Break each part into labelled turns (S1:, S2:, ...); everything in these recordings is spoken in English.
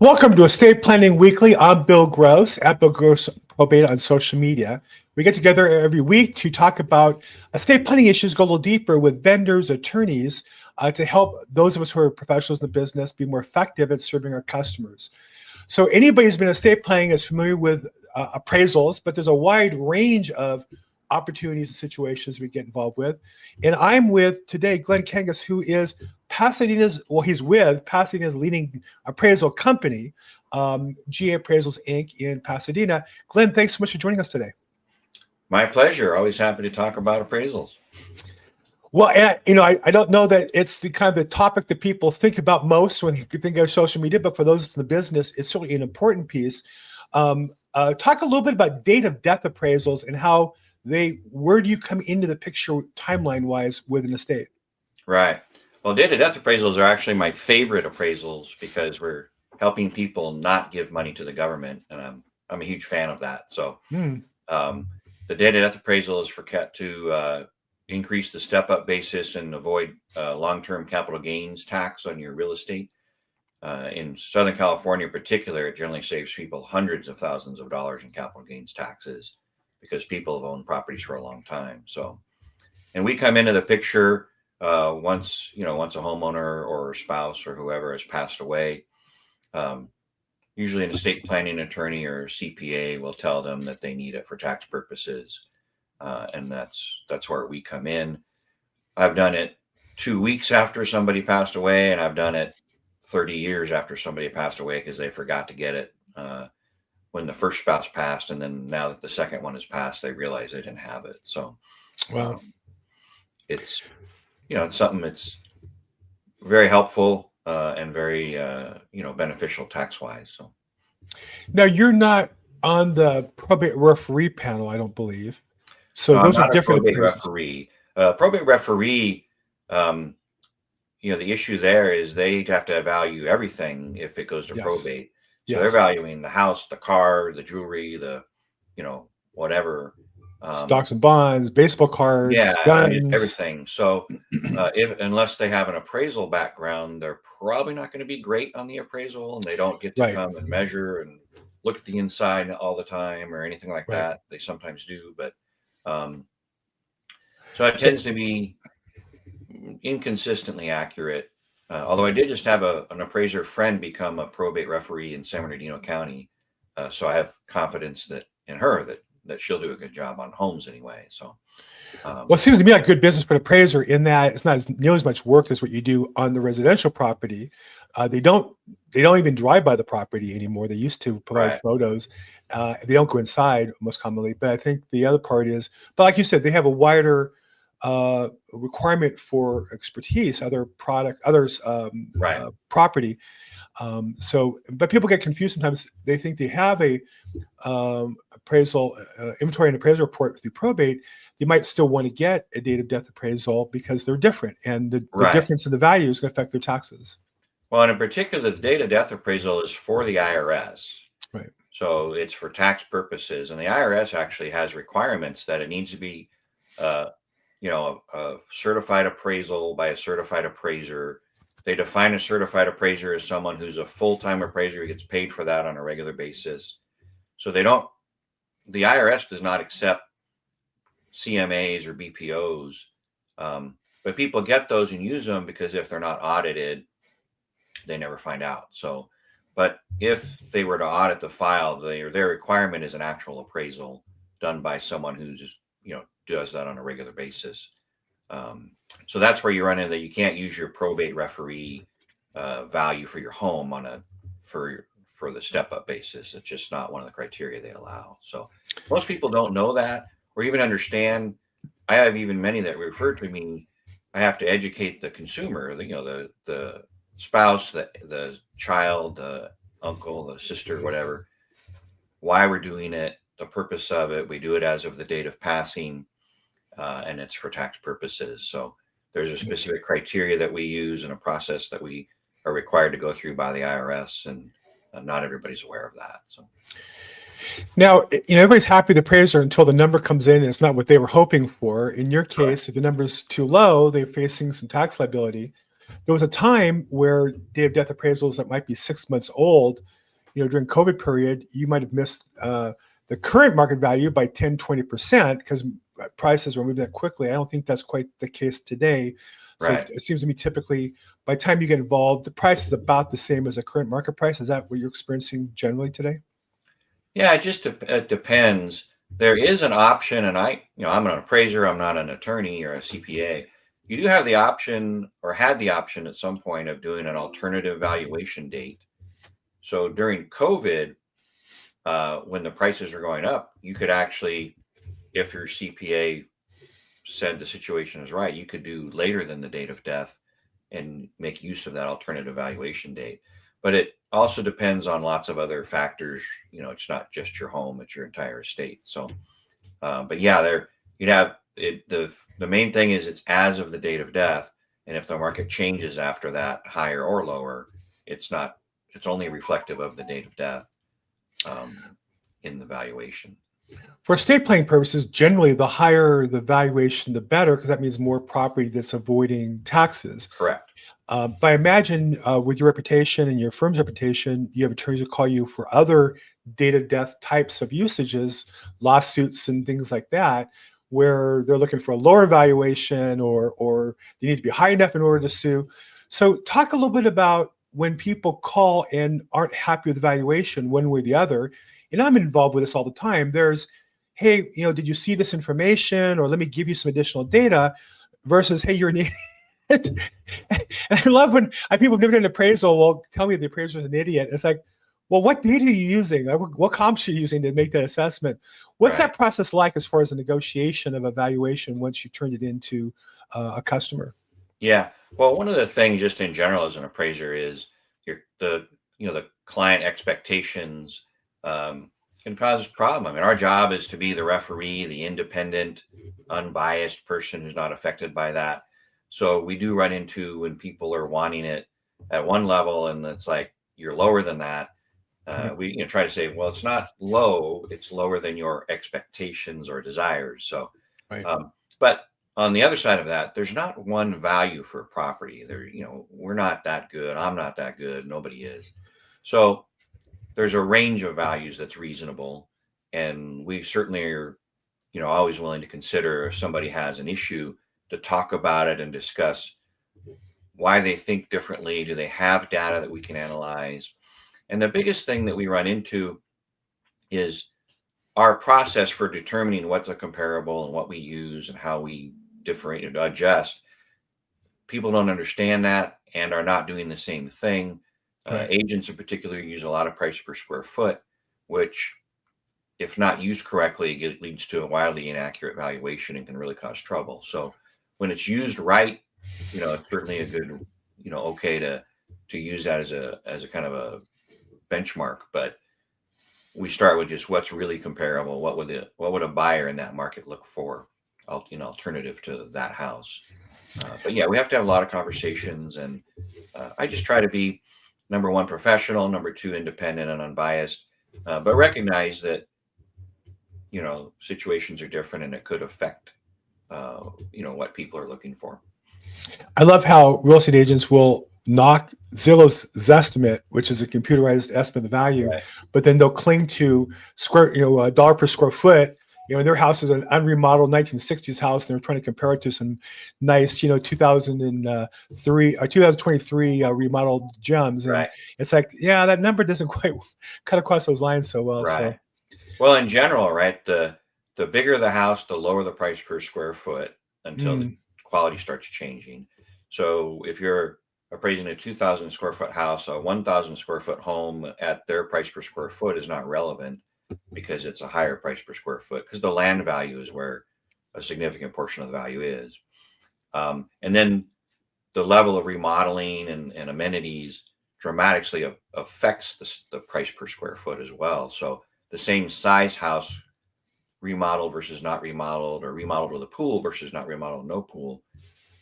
S1: Welcome to Estate Planning Weekly. I'm Bill Gross at Bill Gross Probate on social media. We get together every week to talk about estate planning issues, go a little deeper with vendors, attorneys, to help those of us who are professionals in the business be more effective at serving our customers. So anybody who's been estate planning is familiar with appraisals, but there's a wide range of opportunities and situations we get involved with. And I'm with today Glen Kangas, who is he's with Pasadena's leading appraisal company, GA Appraisals Inc. in Pasadena. Glen, thanks so much for joining us today.
S2: My pleasure. Always happy to talk about appraisals.
S1: Well, and, I don't know that it's the kind of the topic that people think about most when they think of social media, but for those in the business, it's certainly an important piece. Talk a little bit about date of death appraisals and where do you come into the picture timeline-wise with an estate?
S2: Right. Well, date of death appraisals are actually my favorite appraisals because we're helping people not give money to the government, and I'm a huge fan of that. So the date of death appraisal is to increase the step-up basis and avoid long-term capital gains tax on your real estate. In Southern California in particular, it generally saves people hundreds of thousands of dollars in capital gains taxes because people have owned properties for a long time. So, and we come into the picture once a homeowner or spouse or whoever has passed away. Usually an estate planning attorney or CPA will tell them that they need it for tax purposes. And that's where we come in. I've done it 2 weeks after somebody passed away, and I've done it 30 years after somebody passed away because they forgot to get it when the first spouse passed, and then now that the second one has passed, they realize they didn't have it. So,
S1: wow,
S2: it's something that's very helpful and very beneficial tax wise. So,
S1: now you're not on the probate referee panel, I don't believe. So those are different.
S2: Probate referee. Probate referee. The issue there is they have to value everything if it goes to probate. So they're valuing the house, the car, the jewelry, whatever.
S1: Stocks and bonds, baseball cards, guns.
S2: Everything. So unless they have an appraisal background, they're probably not going to be great on the appraisal, and they don't get to come and measure and look at the inside all the time or anything like that. They sometimes do, but so it tends to be inconsistently accurate. Although I did just have an appraiser friend become a probate referee in San Bernardino County. So I have confidence in her that she'll do a good job on homes anyway. So,
S1: well, it seems to me like good business for an appraiser in that it's not nearly as much work as what you do on the residential property. They don't even drive by the property anymore. They used to provide photos. They don't go inside most commonly. But I think the other part is, but like you said, they have a wider requirement for expertise, property. But people get confused sometimes. They think they have a appraisal inventory and appraisal report through probate. They might still want to get a date of death appraisal because they're different, and the difference in the value is going to affect their taxes.
S2: Well, and in particular, the date of death appraisal is for the IRS.
S1: Right.
S2: So it's for tax purposes, and the IRS actually has requirements that it needs to be a certified appraisal by a certified appraiser. They define a certified appraiser as someone who's a full-time appraiser who gets paid for that on a regular basis. So the IRS does not accept CMAs or BPOs, but people get those and use them because if they're not audited, they never find out. So, but if they were to audit the file, their requirement is an actual appraisal done by someone who just, does that on a regular basis. So that's where you run into that. You can't use your probate referee value for your home for the step-up basis. It's just not one of the criteria they allow. So most people don't know that or even understand. I have even many that refer to me. I have to educate the consumer, the spouse, the child, the uncle, the sister, whatever, why we're doing it, the purpose of it. We do it as of the date of passing, and it's for tax purposes. So there's a specific criteria that we use and a process that we are required to go through by the IRS, and not everybody's aware of that. So
S1: now, everybody's happy with the appraiser until the number comes in and it's not what they were hoping for. In your case, if the number's too low, they're facing some tax liability. There was a time where day of death appraisals that might be 6 months old, during COVID period, you might have missed the current market value by 10, 20% because prices were moving that quickly. I don't think that's quite the case today. So
S2: Right.
S1: it seems to me typically by the time you get involved, the price is about the same as the current market price. Is that what you're experiencing generally today?
S2: Yeah, it depends. There is an option, and I'm an appraiser. I'm not an attorney or a CPA. You do have the option, or had the option at some point, of doing an alternative valuation date. So during COVID, when the prices are going up, you could actually, if your CPA said the situation is right, you could do later than the date of death and make use of that alternative valuation date. But it also depends on lots of other factors. It's not just your home; it's your entire estate. So, but yeah, you'd have it. The main thing is it's as of the date of death, and if the market changes after that, higher or lower, it's not. It's only reflective of the date of death in the valuation.
S1: For estate planning purposes, generally the higher the valuation, the better, because that means more property that's avoiding taxes.
S2: Correct.
S1: But I imagine with your reputation and your firm's reputation, you have attorneys who call you for other date of death types of usages, lawsuits and things like that, where they're looking for a lower valuation or they need to be high enough in order to sue. So talk a little bit about when people call and aren't happy with the valuation one way or the other. And I'm involved with this all the time. There's, hey, did you see this information? Or let me give you some additional data versus, hey, you're an idiot. And I love when people who've never done an appraisal will tell me the appraiser is an idiot. It's like, well, what data are you using? What comps are you using to make that assessment? What's that process like as far as the negotiation of a valuation once you turned it into a customer?
S2: Yeah. Well, one of the things just in general as an appraiser is the client expectations can cause a problem. I mean, our job is to be the referee, the independent, unbiased person who's not affected by that. So we do run into when people are wanting it at one level and it's like, you're lower than that. We try to say, well, it's not low, it's lower than your expectations or desires. So,
S1: Right.
S2: But on the other side of that, there's not one value for a property. We're not that good. I'm not that good. Nobody is. So there's a range of values that's reasonable. And we certainly are, always willing to consider if somebody has an issue to talk about it and discuss why they think differently. Do they have data that we can analyze? And the biggest thing that we run into is our process for determining what's a comparable and what we use and how we differentiate and adjust. People don't understand that and are not doing the same thing.
S1: Right.
S2: Agents in particular use a lot of price per square foot, which, if not used correctly, it leads to a wildly inaccurate valuation and can really cause trouble. So when it's used right, it's certainly a good, okay to use that as a kind of a benchmark. But we start with just what's really comparable. What would a buyer in that market look for, alternative to that house? But yeah, we have to have a lot of conversations, and I just try to be, number one, professional, number two, independent and unbiased, but recognize that situations are different and it could affect what people are looking for.
S1: I love how real estate agents will knock Zillow's Zestimate, which is a computerized estimate of the value,
S2: Right.
S1: but then they'll cling to a dollar per square foot. Their house is an unremodeled 1960s house, and they're trying to compare it to some nice, 2003 or 2023 remodeled gems. And
S2: Right.
S1: it's like, yeah, that number doesn't quite cut across those lines so well.
S2: Right.
S1: So,
S2: Well, in general, right, the bigger the house, the lower the price per square foot until the quality starts changing. So if you're appraising a 2,000 square foot house, a 1,000 square foot home at their price per square foot is not relevant because it's a higher price per square foot, because the land value is where a significant portion of the value is. And then the level of remodeling and amenities dramatically affects the price per square foot as well. So the same size house, remodeled versus not remodeled, or remodeled with a pool versus not remodeled, no pool,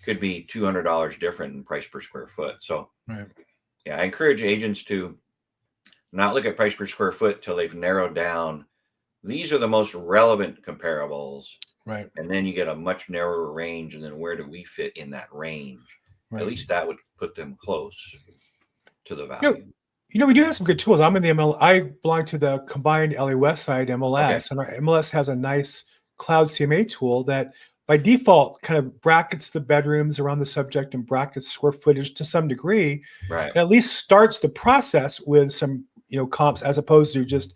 S2: could be $200 different in price per square foot. So,
S1: right.
S2: Yeah, I encourage agents to not look at price per square foot till they've narrowed down. These are the most relevant comparables.
S1: Right.
S2: And then you get a much narrower range. And then where do we fit in that range? at least that would put them close to the
S1: You know,
S2: value.
S1: we do have some good tools. I'm in the ML. I belong to the combined LA West Side
S2: Okay.
S1: MLS, and our MLS has a nice cloud CMA tool that by default kind of brackets the bedrooms around the subject and brackets square footage to some degree,
S2: Right.
S1: and at least starts the process with some comps, as opposed to just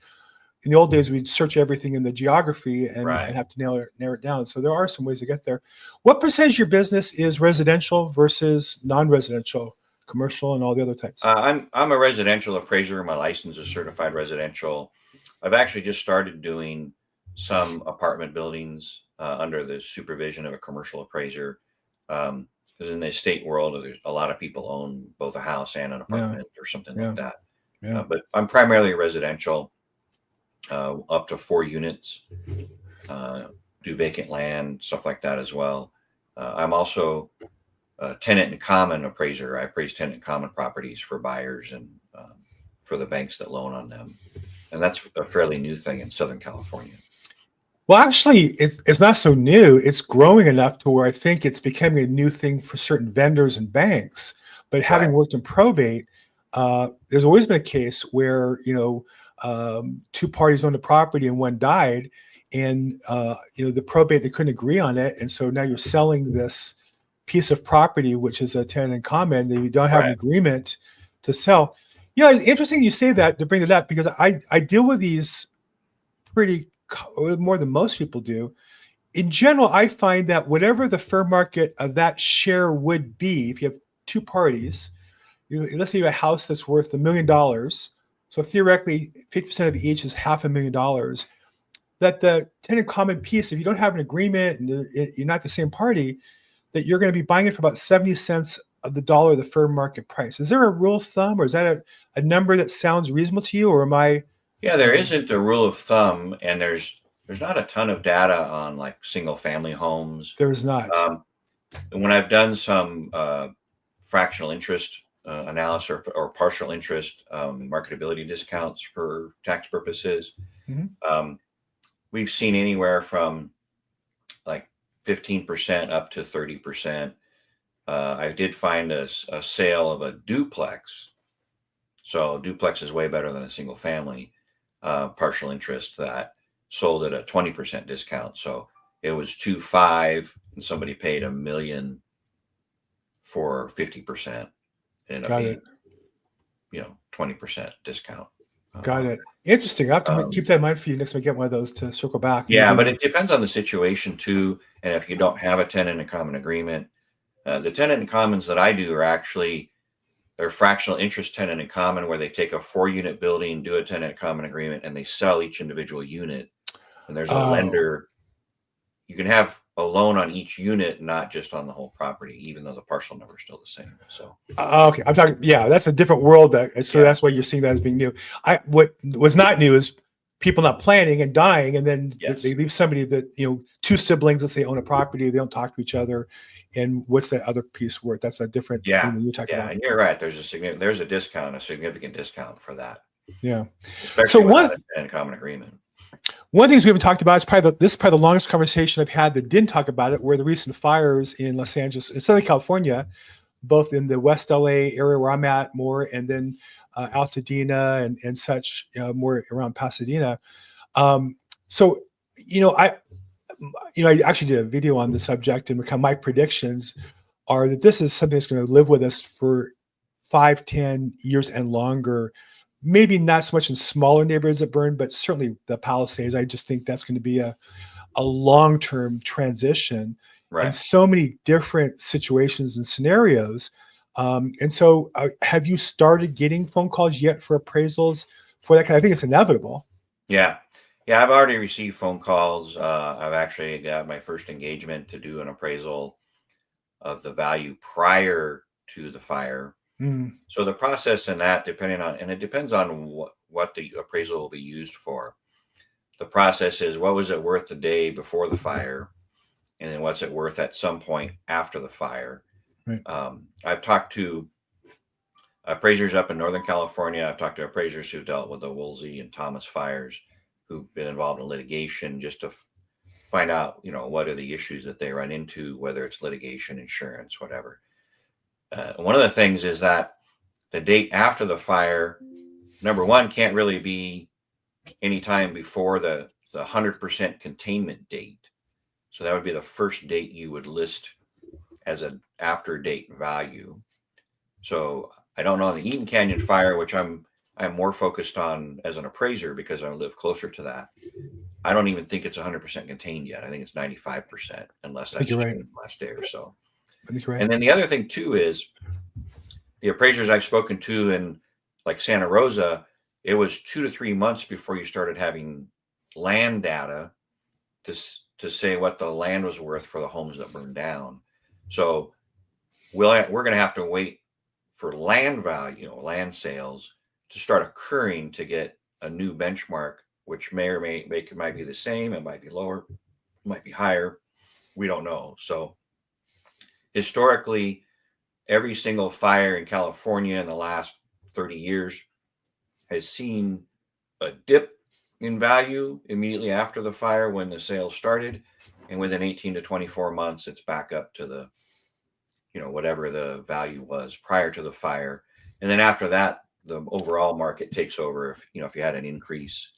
S1: in the old days we'd search everything in the geography and
S2: Right.
S1: have to narrow it down. So there are some ways to get there. What percentage of your business is residential versus non-residential, commercial, and all the other types?
S2: I'm a residential appraiser. My license is certified residential. I've actually just started doing some apartment buildings under the supervision of a commercial appraiser. Because in the estate world, there's a lot of people own both a house and an apartment or something like that. But I'm primarily residential, up to 4 units. Do vacant land, stuff like that as well. I'm also tenant in common appraiser. I appraise tenant in common properties for buyers and for the banks that loan on them. And that's a fairly new thing in Southern California.
S1: Well, actually, it's not so new. It's growing enough to where I think it's becoming a new thing for certain vendors and banks. But having worked in probate, there's always been a case where, 2 parties owned a property and one died, and the probate, they couldn't agree on it. And so now you're selling this piece of property, which is a tenant in common, that you don't have an agreement to sell. It's interesting you say that, to bring it up, because I deal with these pretty more than most people do. In general, I find that whatever the fair market of that share would be, if you have 2 parties, let's say you have a house that's worth $1 million. So theoretically, 50% of each is $500,000. That the tenant common piece, if you don't have an agreement and you're not the same party, that you're going to be buying it for about 70 cents of the dollar of the fair market price. Is there a rule of thumb, or is that a number that sounds reasonable to you, or am I?
S2: Yeah, there isn't a rule of thumb, and there's not a ton of data on like single family homes.
S1: There is not.
S2: When I've done some fractional interest analysis or partial interest marketability discounts for tax purposes, we've seen anywhere from like 15% up to 30%. I did find a sale of a duplex. So duplex is way better than a single family partial interest that sold at a 20% discount. So it was 2.5 and somebody paid $1 million for 50%. It ended up being, 20% discount.
S1: Got it. Interesting. I have to keep that in mind for you next time I get one of those to circle back.
S2: Yeah, but it depends on the situation too. And if you don't have a tenant in common agreement, the tenant in commons that I do are actually, they're fractional interest tenant in common, where they take a 4-unit building, do a tenant in common agreement, and they sell each individual unit. And there's a lender. You can have a loan on each unit, not just on the whole property, even though the parcel number is still the same. So
S1: okay, I'm talking. Yeah, that's a different world. That's why you're seeing that as being new. What was not new is people not planning and dying, and then they leave somebody that 2 siblings, let's say, own a property, they don't talk to each other, and what's that other piece worth? That's a different thing than you're talking about.
S2: And you're right. There's a significant discount for that.
S1: Yeah,
S2: especially without a tenant in common agreement.
S1: One of the things we haven't talked about is this is probably the longest conversation I've had that didn't talk about it, were the recent fires in Los Angeles, in Southern California, both in the West LA area where I'm at more, and then Altadena and such, more around Pasadena. So, I actually did a video on the subject, and my predictions are that this is something that's going to live with us for 5-10 years and longer. Maybe not so much in smaller neighborhoods that burn, but certainly the Palisades. I just think that's going to be a long-term transition in so many different situations and scenarios. And so have you started getting phone calls yet for appraisals for that? I think it's inevitable.
S2: Yeah, I've already received phone calls. I've actually got my first engagement to do an appraisal of the value prior to the fire. So the process in that, it depends on what the appraisal will be used for. The process is, what was it worth the day before the fire? And then what's it worth at some point after the fire?
S1: Right.
S2: I've talked to appraisers up in Northern California. I've talked to appraisers who've dealt with the Woolsey and Thomas fires, who've been involved in litigation, just to find out, what are the issues that they run into, whether it's litigation, insurance, whatever. One of the things is that the date after the fire, number one, can't really be any time before the 100% containment date. So that would be the first date you would list as an after date value. So I don't know on the Eaton Canyon fire, which I'm more focused on as an appraiser because I live closer to that. I don't even think it's 100% contained yet. I think it's 95%, unless that's
S1: you're right.
S2: changed last day or so.
S1: I think you're right.
S2: And then the other thing too is the appraisers I've spoken to in like Santa Rosa, it was 2 to 3 months before you started having land data to say what the land was worth for the homes that burned down. So we're going to have to wait for land value, land sales to start occurring to get a new benchmark, which might be the same, it might be lower, it might be higher. We don't know. So historically, every single fire in California in the last 30 years has seen a dip in value immediately after the fire when the sales started. And within 18 to 24 months, it's back up to the, whatever the value was prior to the fire. And then after that, the overall market takes over if you had an increase.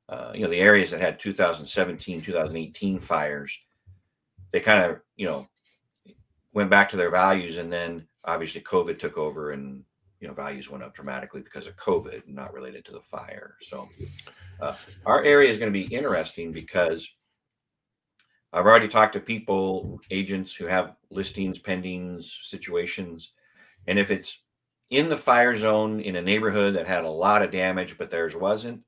S2: The areas that had 2017, 2018 fires, they kind of, went back to their values, and then obviously COVID took over, and values went up dramatically because of COVID, not related to the fire. So our area is going to be interesting because I've already talked to people, agents who have listings, pendings, situations, and if it's in the fire zone in a neighborhood that had a lot of damage, but theirs wasn't,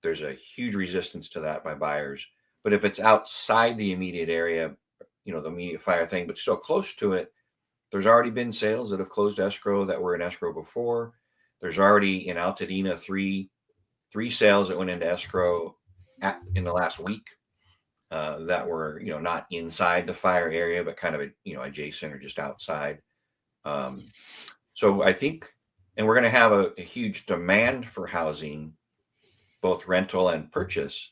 S2: there's a huge resistance to that by buyers. But if it's outside the immediate area, the immediate fire thing, but still close to it, there's already been sales that have closed escrow that were in escrow before. There's already in Altadena three sales that went into escrow in the last week that were not inside the fire area, but kind of adjacent or just outside. So I think, and we're going to have a huge demand for housing, both rental and purchase,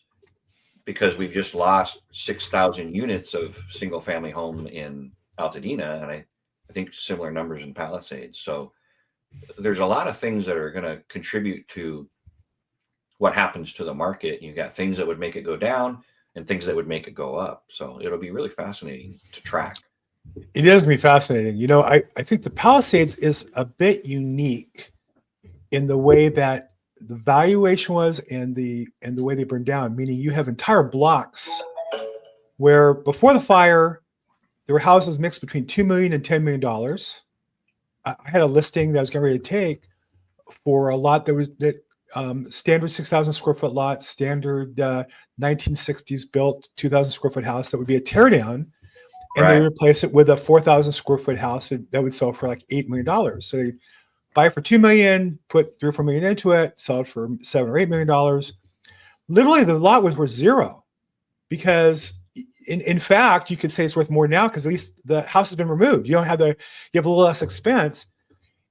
S2: because we've just lost 6,000 units of single family home in Altadena. And I think similar numbers in Palisades. So there's a lot of things that are going to contribute to what happens to the market. You've got things that would make it go down and things that would make it go up. So it'll be really fascinating to track.
S1: It is going to be fascinating. I think the Palisades is a bit unique in the way that the valuation was and the way they burned down, meaning you have entire blocks where before the fire, there were houses mixed between $2 million and $10 million. I had a listing that I was getting ready to take for a lot that standard 6,000 square foot lot, standard 1960s built 2,000 square foot house that would be a teardown. And
S2: Right.
S1: they replace it with a 4,000 square foot house that would sell for like $8 million. So they buy it for $2 million, put $3 or $4 million into it, sell it for $7 or $8 million. Literally, the lot was worth zero, because in fact, you could say it's worth more now because at least the house has been removed. You have a little less expense.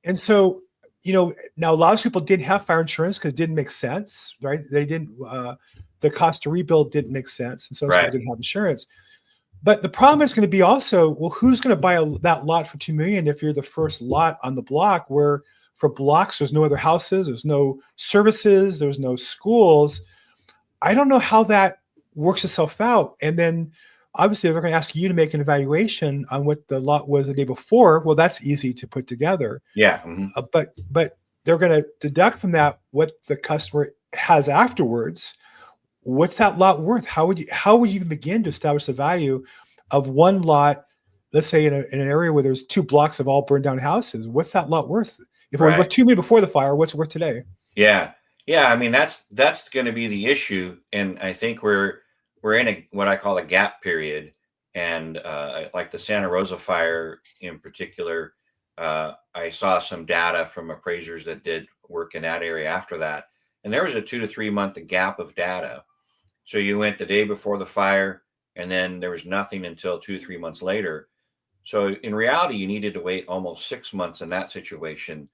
S1: And so, now a lot of people didn't have fire insurance because it didn't make sense, right? They didn't, the cost to rebuild didn't make sense. And so
S2: Right.
S1: people didn't have insurance. But the problem is going to be also, well, who's going to buy that lot for $2 million if you're the first lot on the block, where for blocks there's no other houses, there's no services, there's no schools. I don't know how that works itself out. And then obviously they're going to ask you to make an evaluation on what the lot was the day before. Well, that's easy to put together.
S2: Yeah. Mm-hmm.
S1: But they're going to deduct from that what the customer has afterwards. What's that lot worth? How would you even begin to establish the value of one lot? Let's say in an area where there's 2 blocks of all burned down houses. What's that lot worth? If it was worth $2 million before the fire, what's it worth today?
S2: Yeah. I mean, that's going to be the issue, and I think we're in what I call a gap period. And like the Santa Rosa fire in particular, I saw some data from appraisers that did work in that area after that, and there was a 2 to 3 month gap of data. So you went the day before the fire, and then there was nothing until 2 to 3 months later. So in reality, you needed to wait almost 6 months in that situation,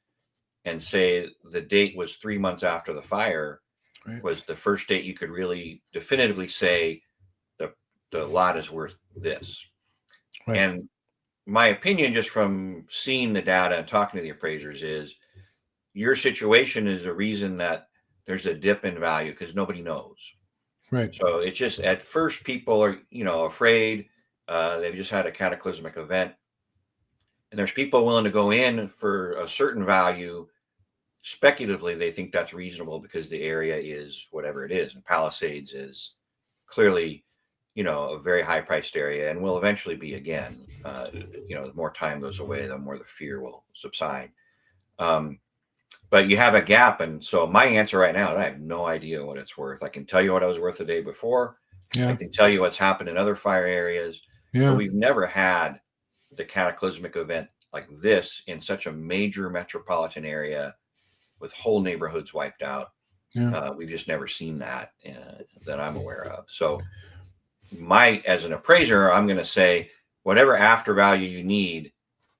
S2: and say the date was 3 months after the fire. Right. Was the first date you could really definitively say the lot is worth this. Right. And my opinion, just from seeing the data and talking to the appraisers, is your situation is a reason that there's a dip in value because nobody knows.
S1: Right.
S2: So it's just at first people are, afraid. They've just had a cataclysmic event. And there's people willing to go in for a certain value. Speculatively, they think that's reasonable because the area is whatever it is. And Palisades is clearly, a very high priced area and will eventually be again. The more time goes away, the more the fear will subside. But you have a gap. And so my answer right now is I have no idea what it's worth. I can tell you what I was worth the day before.
S1: Yeah.
S2: I can tell you what's happened in other fire areas.
S1: Yeah.
S2: But we've never had the cataclysmic event like this in such a major metropolitan area with whole neighborhoods wiped out.
S1: Yeah.
S2: We've just never seen that that I'm aware of. So as an appraiser, I'm going to say whatever after value you need,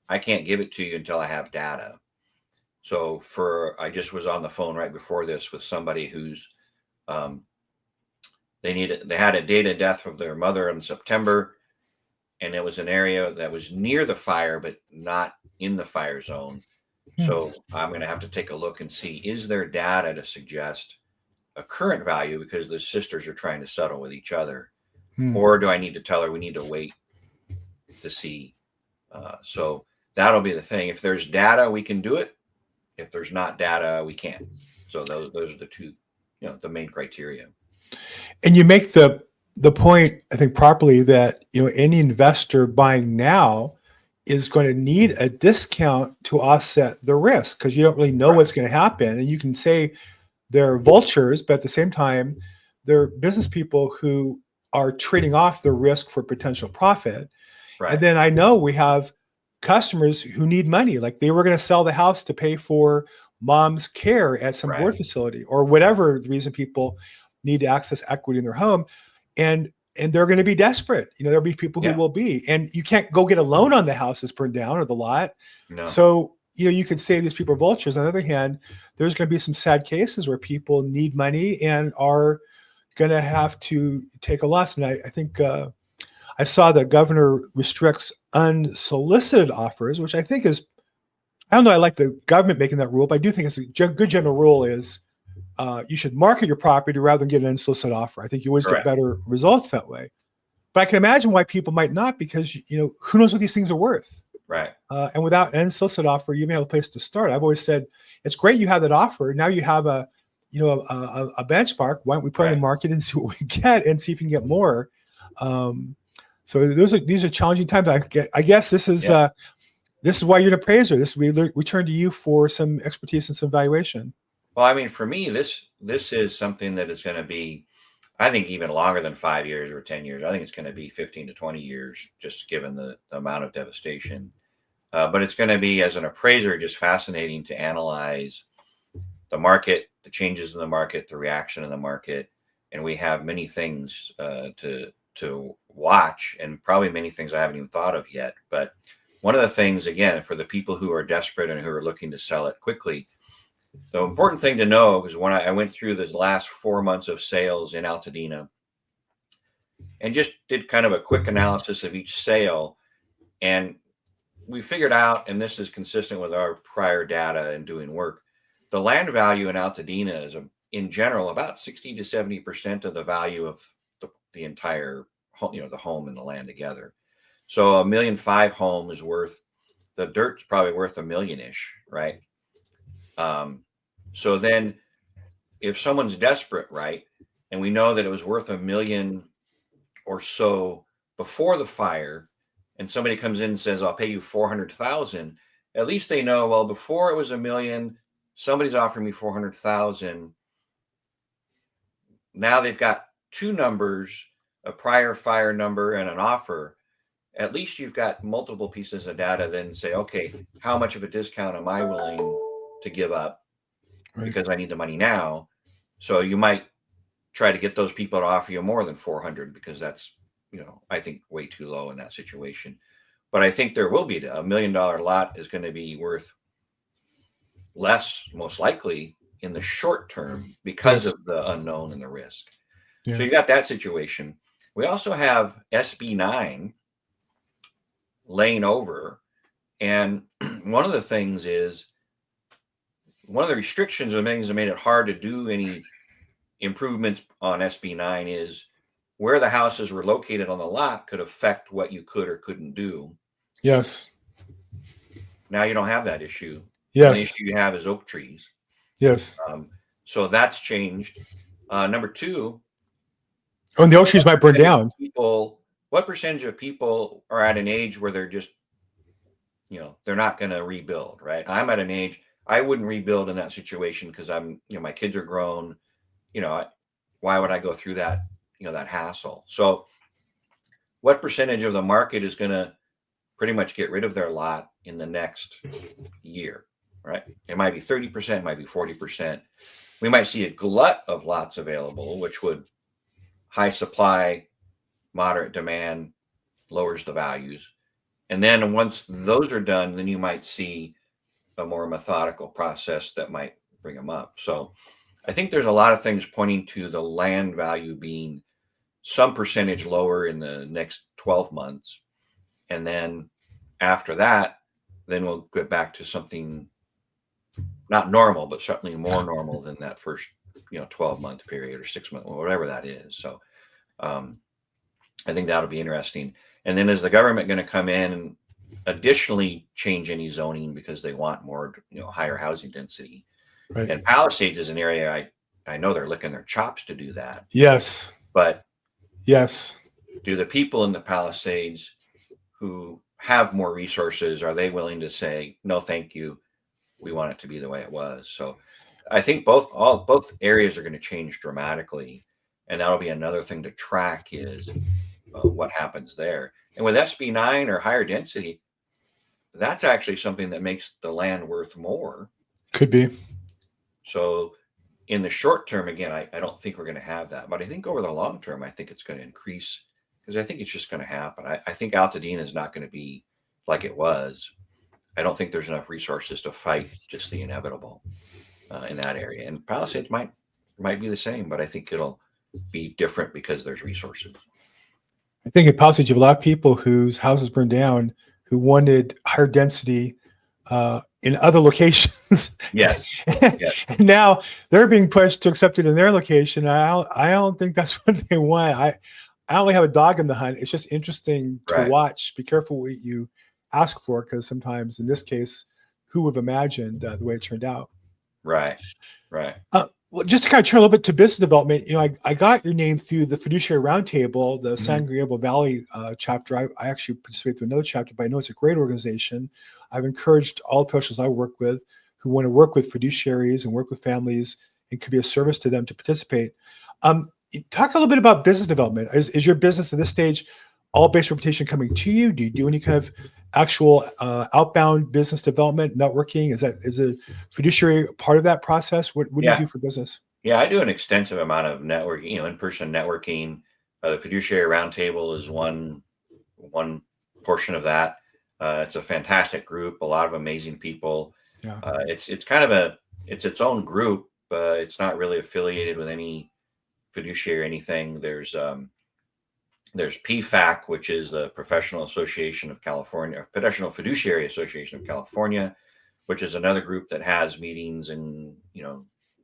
S2: I can't give it to you until I have data. So I just was on the phone right before this with somebody who's they had a date of death of their mother in September, and it was an area that was near the fire but not in the fire zone. So I'm going to have to take a look and see, is there data to suggest a current value because the sisters are trying to settle with each other, or do I need to tell her we need to wait to see? So that'll be the thing. If there's data, we can do it. If there's not data, we can't. So those are the two, the main criteria.
S1: And you make the point, I think, properly that any investor buying now is going to need a discount to offset the risk because you don't really know what's going to happen. And you can say they're vultures, but at the same time, they're business people who are trading off the risk for potential profit. Right. And then I know we have customers who need money, like they were going to sell the house to pay for mom's care at some board facility or whatever the reason people need to access equity in their home. And they're going to be desperate. There'll be people who will be, and you can't go get a loan on the house that's burned down or the lot. No. So, you could say these people are vultures. On the other hand, there's going to be some sad cases where people need money and are going to have to take a loss. And I think I saw the governor restricts unsolicited offers, which I think is, I don't know, I like the government making that rule, but I do think it's a good general rule is you should market your property rather than get an unsolicited offer. I think you always get better results that way. But I can imagine why people might not, because, who knows what these things are worth.
S2: Right.
S1: And without an unsolicited offer, you may have a place to start. I've always said, it's great you have that offer. Now you have a benchmark. Why don't we put it in the market and see what we get and see if we can get more? So these are challenging times. I guess this is why you're an appraiser. We turn to you for some expertise and some valuation.
S2: Well, I mean, for me, this is something that is going to be, I think, even longer than 5 years or 10 years. I think it's going to be 15 to 20 years, just given the amount of devastation. But it's going to be, as an appraiser, just fascinating to analyze the market, the changes in the market, the reaction in the market. And we have many things to watch, and probably many things I haven't even thought of yet. But one of the things, again, for the people who are desperate and who are looking to sell it quickly, the important thing to know is when I went through the last 4 months of sales in Altadena and just did kind of a quick analysis of each sale, and we figured out, and this is consistent with our prior data and doing work, the land value in Altadena is in general about 60 to 70% of the value of the entire home, the home and the land together. So $1.5 million home is worth, the dirt's probably worth $1 million-ish, right? So then if someone's desperate, right, and we know that it was worth $1 million or so before the fire, and somebody comes in and says, I'll pay you $400,000, at least they know, well, before it was $1 million, somebody's offering me $400,000. Now they've got two numbers, a prior fire number and an offer. At least you've got multiple pieces of data then say, okay, how much of a discount am I willing to give up? Because I need the money now. So you might try to get those people to offer you more than 400 because that's, I think way too low in that situation. But I think there will be $1 million lot is going to be worth less, most likely, in the short term because of the unknown and the risk. So you got that situation. We also have SB9, laying over. And one of the things is, one of the restrictions or things that made it hard to do any improvements on SB9 is where the houses were located on the lot could affect what you could or couldn't do.
S1: Yes.
S2: Now you don't have that issue. The only
S1: Yes.
S2: issue you have is oak trees.
S1: Yes.
S2: So that's changed. Number two,
S1: Oh, and the oak trees might burn down.
S2: what percentage of people are at an age where they're just, they're not going to rebuild, right? I'm at an age, I wouldn't rebuild in that situation because my kids are grown. Why would I go through that, that hassle? So what percentage of the market is going to pretty much get rid of their lot in the next year, right? It might be 30%, it might be 40%. We might see a glut of lots available, which would high supply, moderate demand, lowers the values. And then once those are done, then you might see a more methodical process that might bring them up. So I think there's a lot of things pointing to the land value being some percentage lower in the next 12 months. And then after that, then we'll get back to something not normal, but certainly more normal than that first, 12-month period or 6 months, whatever that is. So I think that'll be interesting. And then is the government going to come in and additionally change any zoning because they want more, higher housing density?
S1: Right.
S2: And Palisades is an area I know they're licking their chops to do that.
S1: Yes.
S2: But
S1: yes,
S2: do the people in the Palisades who have more resources, are they willing to say, no, thank you, we want it to be the way it was? So I think both areas are going to change dramatically, and that'll be another thing to track is what happens there. And with SB9 or higher density, that's actually something that makes the land worth more.
S1: Could be.
S2: So in the short term, again, I don't think we're going to have that, but I think over the long term, I think it's going to increase, because I think it's just going to happen. I think Altadena is not going to be like it was. I don't think there's enough resources to fight just the inevitable in that area. And Palisades might be the same, but I think it'll be different because there's resources.
S1: I think in Palisades, you have a lot of people whose houses burned down who wanted higher density in other locations.
S2: Yes.
S1: Yes. And now they're being pushed to accept it in their location. I don't think that's what they want. I only have a dog in the hunt. It's just interesting to watch. Be careful what you ask for, because sometimes in this case, who would have imagined the way it turned out?
S2: Right.
S1: Well, just to kind of turn a little bit to business development, I got your name through the Fiduciary Roundtable, the San Gabriel Valley chapter. I actually participated through another chapter, but I know it's a great organization. I've encouraged all professionals I work with who want to work with fiduciaries and work with families and could be a service to them to participate. Talk a little bit about business development. Is your business at this stage all based reputation coming to you? Do you do any kind of actual outbound business development, networking? Is a fiduciary part of that process? What do you do for business?
S2: Yeah, I do an extensive amount of networking, in-person networking. The Fiduciary Roundtable is one portion of that. It's a fantastic group, a lot of amazing people.
S1: Yeah.
S2: It's kind of it's its own group. It's not really affiliated with any fiduciary or anything. There's PFAC, which is the Professional Association of California, Professional Fiduciary Association of California, which is another group that has meetings and,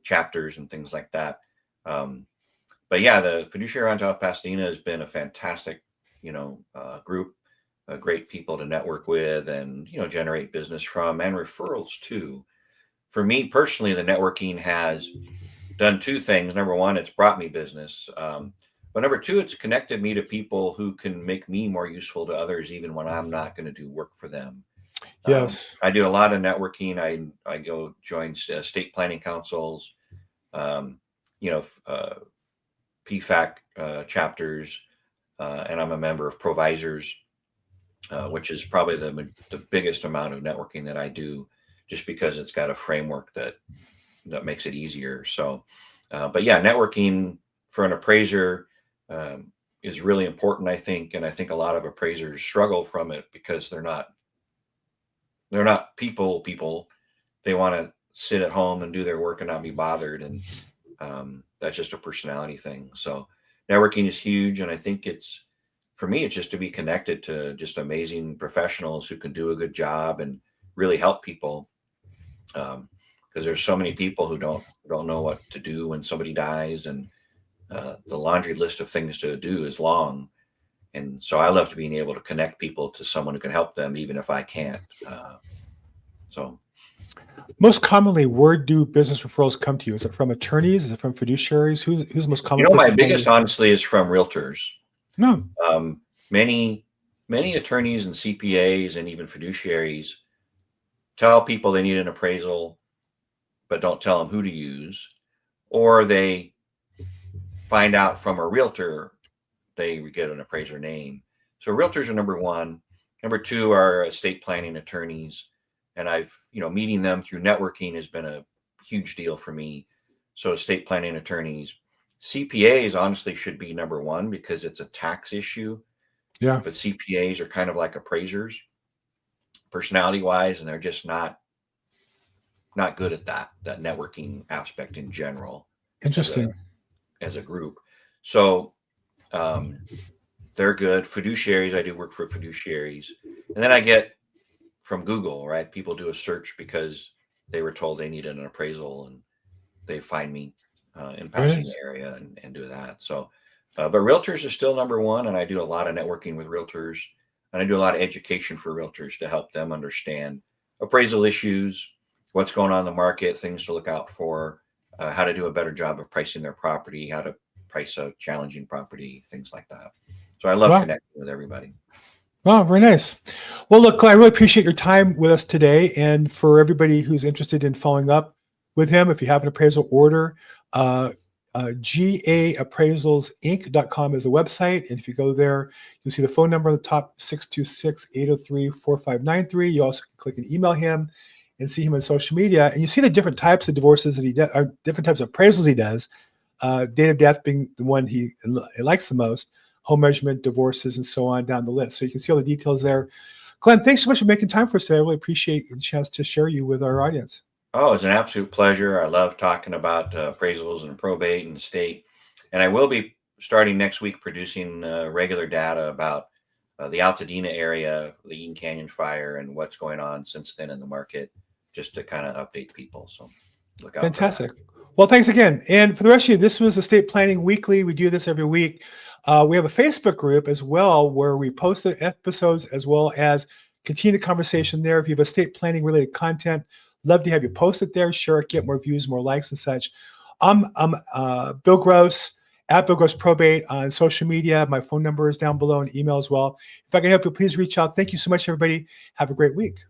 S2: chapters and things like that. But yeah, the Fiduciary Roundtable Pasadena has been a fantastic, group, great people to network with and, generate business from, and referrals too. For me personally, the networking has done two things. Number one, it's brought me business. But number two, it's connected me to people who can make me more useful to others, even when I'm not going to do work for them.
S1: Yes.
S2: I do a lot of networking. I go join state planning councils, PFAC chapters, and I'm a member of Provisors, which is probably the biggest amount of networking that I do, just because it's got a framework that makes it easier. So, but yeah, networking for an appraiser is really important, I think. And I think a lot of appraisers struggle from it because they're not people. They want to sit at home and do their work and not be bothered. And that's just a personality thing. So networking is huge. And I think it's for me, it's just to be connected to just amazing professionals who can do a good job and really help people. Because there's so many people who don't know what to do when somebody dies, and the laundry list of things to do is long. And so I love to being able to connect people to someone who can help them, even if I can't. So
S1: Most commonly, where do business referrals come to you? Is it from attorneys? Is it from fiduciaries? Who's the most common?
S2: my
S1: person
S2: biggest, honestly, is from realtors.
S1: No.
S2: Many attorneys and CPAs and even fiduciaries tell people they need an appraisal, but don't tell them who to use, or they find out from a realtor they get an appraiser name. So realtors are number one. Number two are estate planning attorneys, and I've meeting them through networking has been a huge deal for me. So estate planning attorneys. CPAs honestly should be number one because it's a tax issue.
S1: Yeah.
S2: But CPAs are kind of like appraisers, personality wise, and they're just not good at that networking aspect in general.
S1: Interesting.
S2: As a group. So they're good. Fiduciaries, I do work for fiduciaries. And then I get from Google, right? People do a search because they were told they needed an appraisal, and they find me in passing the area and do that. So, but realtors are still number one, and I do a lot of networking with realtors, and I do a lot of education for realtors to help them understand appraisal issues, what's going on in the market, things to look out for, how to do a better job of pricing their property, how to price a challenging property, things like that. So I love connecting with everybody.
S1: Wow, very nice. Well, look, Glenn, I really appreciate your time with us today. And for everybody who's interested in following up with him, if you have an appraisal order, GAappraisalsinc.com is the website. And if you go there, you'll see the phone number on the top, 626-803-4593. You also can click and email him and see him on social media. And you see the different types of divorces that he does, different types of appraisals he does. Date of death being the one he likes the most, home measurement, divorces, and so on down the list. So you can see all the details there. Glenn, thanks so much for making time for us today. I really appreciate the chance to share you with our audience.
S2: Oh, it's an absolute pleasure. I love talking about appraisals and probate and estate. And I will be starting next week producing regular data about the Altadena area, the Eaton Canyon fire, and what's going on since then in the market, just to kind of update people. So look out.
S1: Fantastic. Well, thanks again. And for the rest of you, this was Estate Planning Weekly. We do this every week. We have a Facebook group as well where we post the episodes as well as continue the conversation there. If you have estate planning related content, love to have you post it there, share it, get more views, more likes and such. I'm Bill Gross at Bill Gross Probate on social media. My phone number is down below and email as well. If I can help you, please reach out. Thank you so much, everybody. Have a great week.